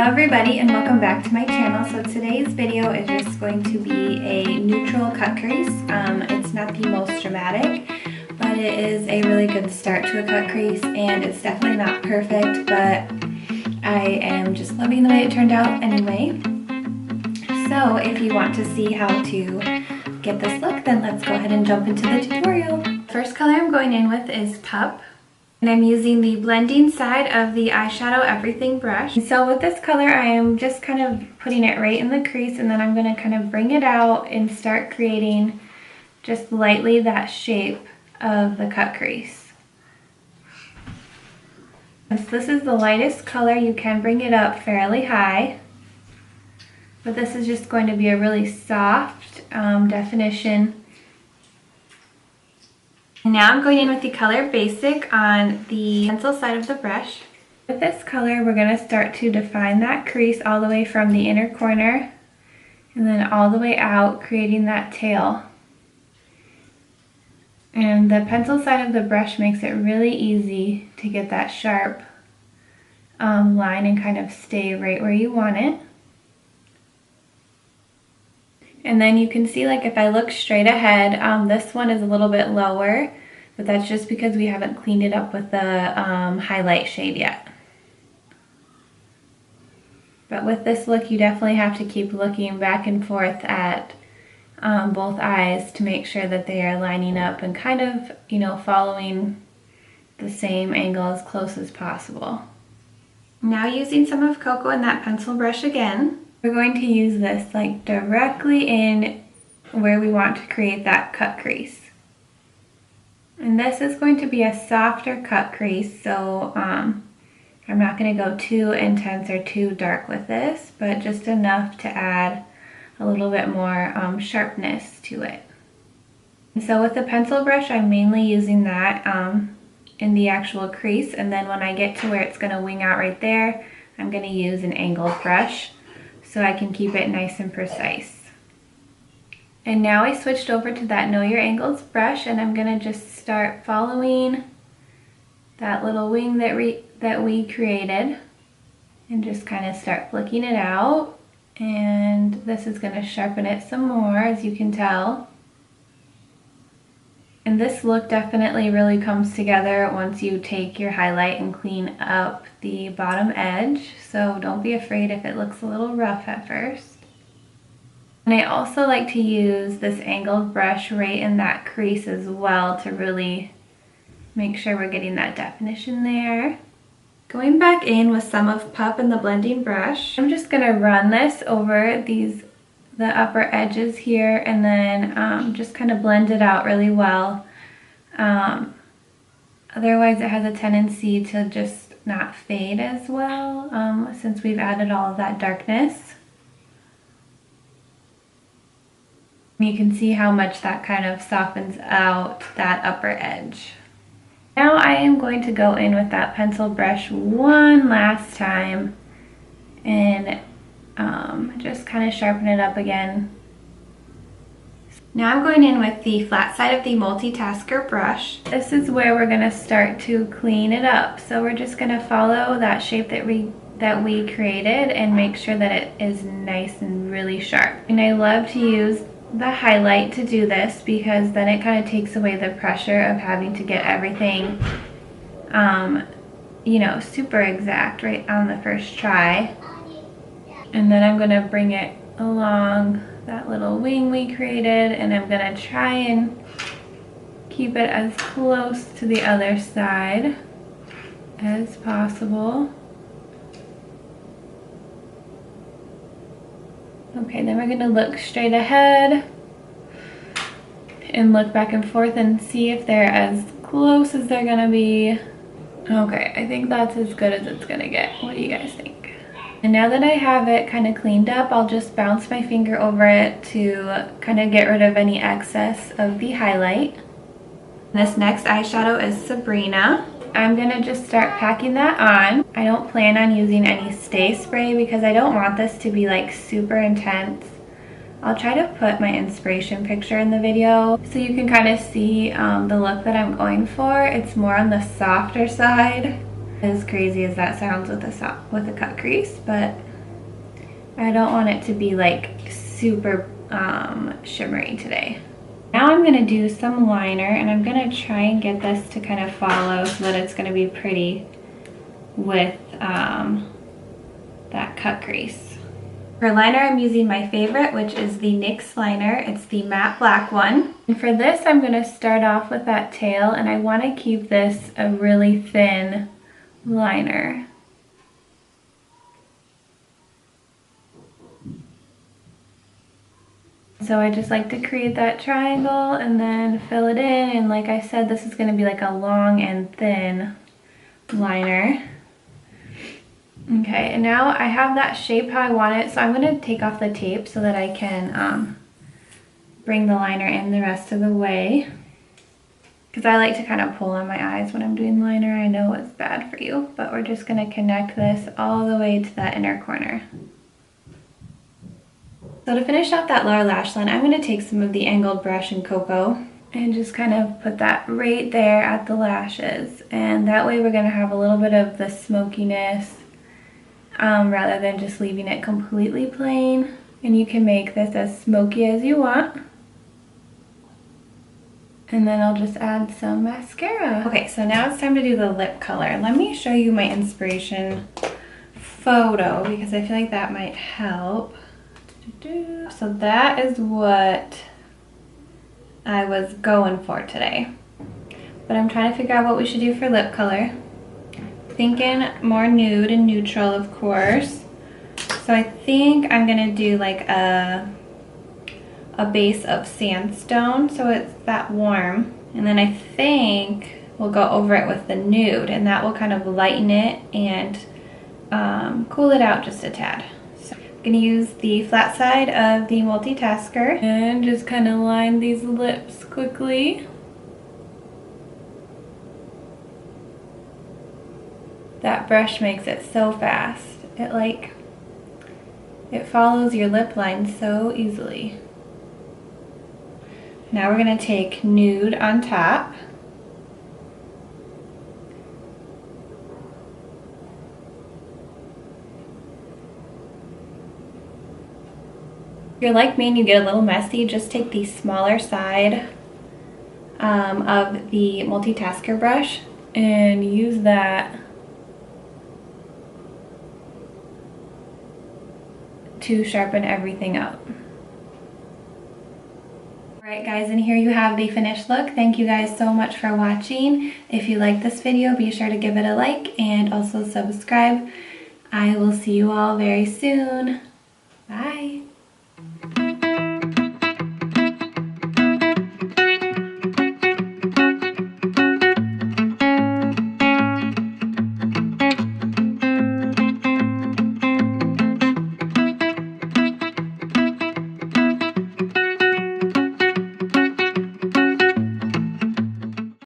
everybody, and welcome back to my channel. So today's video is just going to be a neutral cut crease. It's not the most dramatic, but it is a really good start to a cut crease, and it's definitely not perfect, but I am just loving the way it turned out anyway. So if you want to see how to get this look, then let's go ahead and jump into the tutorial. First color I'm going in with is Pup. And I'm using the blending side of the Eyeshadow Everything brush. So with this color, I am just kind of putting it right in the crease, and then I'm going to kind of bring it out and start creating just lightly that shape of the cut crease. Since this is the lightest color, you can bring it up fairly high. But this is just going to be a really soft definition. Now I'm going in with the color Basic on the pencil side of the brush. With this color, we're going to start to define that crease all the way from the inner corner and then all the way out, creating that tail. And the pencil side of the brush makes it really easy to get that sharp line and kind of stay right where you want it. And then you can see, like, if I look straight ahead, this one is a little bit lower, but that's just because we haven't cleaned it up with the highlight shade yet. But with this look, you definitely have to keep looking back and forth at both eyes to make sure that they are lining up and kind of, you know, following the same angle as close as possible. Now using some of Coco in that pencil brush again, we're going to use this like directly in where we want to create that cut crease. And this is going to be a softer cut crease, so I'm not going to go too intense or too dark with this, but just enough to add a little bit more sharpness to it. And so with the pencil brush, I'm mainly using that in the actual crease, and then when I get to where it's going to wing out right there, I'm going to use an angled brush, so I can keep it nice and precise. And now I switched over to that Know Your Angles brush, and I'm going to just start following that little wing that we created and just kind of start flicking it out. And this is going to sharpen it some more, as you can tell. And this look definitely really comes together once you take your highlight and clean up the bottom edge. So don't be afraid if it looks a little rough at first. And I also like to use this angled brush right in that crease as well to really make sure we're getting that definition there. Going back in with some of Pup in the blending brush, I'm just going to run this over the upper edges here, and then just kind of blend it out really well. Otherwise it has a tendency to just not fade as well since we've added all of that darkness. You can see how much that kind of softens out that upper edge. Now I am going to go in with that pencil brush one last time and just kind of sharpen it up again. Now I'm going in with the flat side of the multitasker brush. This is where we're going to start to clean it up. So we're just going to follow that shape that we created and make sure that it is nice and really sharp. And I love to use the highlight to do this because then it kind of takes away the pressure of having to get everything you know, super exact right on the first try. And then I'm going to bring it along that little wing we created, and I'm going to try and keep it as close to the other side as possible. Okay, then we're going to look straight ahead and look back and forth and see if they're as close as they're going to be. Okay, I think that's as good as it's going to get. What do you guys think? And now that I have it kind of cleaned up, I'll just bounce my finger over it to kind of get rid of any excess of the highlight. This next eyeshadow is Sabrina. I'm going to just start packing that on. I don't plan on using any stay spray because I don't want this to be like super intense. I'll try to put my inspiration picture in the video so you can kind of see the look that I'm going for. It's more on the softer side. As crazy as that sounds with a cut crease, but I don't want it to be like super shimmery today. Now I'm gonna do some liner, and I'm gonna try and get this to kind of follow so that it's gonna be pretty with that cut crease. For liner, I'm using my favorite, which is the NYX liner. It's the matte black one. And for this, I'm gonna start off with that tail, and I wanna keep this a really thin liner. So I just like to create that triangle and then fill it in, and like I said, this is gonna be like a long and thin liner. Okay, and now I have that shape how I want it, so I'm gonna take off the tape so that I can bring the liner in the rest of the way. Because I like to kind of pull on my eyes when I'm doing liner. I know it's bad for you, but we're just gonna connect this all the way to that inner corner. So to finish off that lower lash line, I'm going to take some of the angled brush in Coco and just kind of put that right there at the lashes. And that way we're going to have a little bit of the smokiness rather than just leaving it completely plain. And you can make this as smoky as you want. And then I'll just add some mascara. Okay, so now it's time to do the lip color. Let me show you my inspiration photo because I feel like that might help. So that is what I was going for today. But I'm trying to figure out what we should do for lip color. Thinking more nude and neutral, of course. So I think I'm gonna do like a base of sandstone, so it's that warm. And then I think we'll go over it with the nude, and that will kind of lighten it and cool it out just a tad. Gonna use the flat side of the multitasker and just kind of line these lips quickly. That brush makes it so fast. It follows your lip line so easily. Now we're gonna take nude on top. If you're like me and you get a little messy, just take the smaller side of the multitasker brush and use that to sharpen everything up. Alright guys, and here you have the finished look. Thank you guys so much for watching. If you like this video, be sure to give it a like and also subscribe. I will see you all very soon. Bye!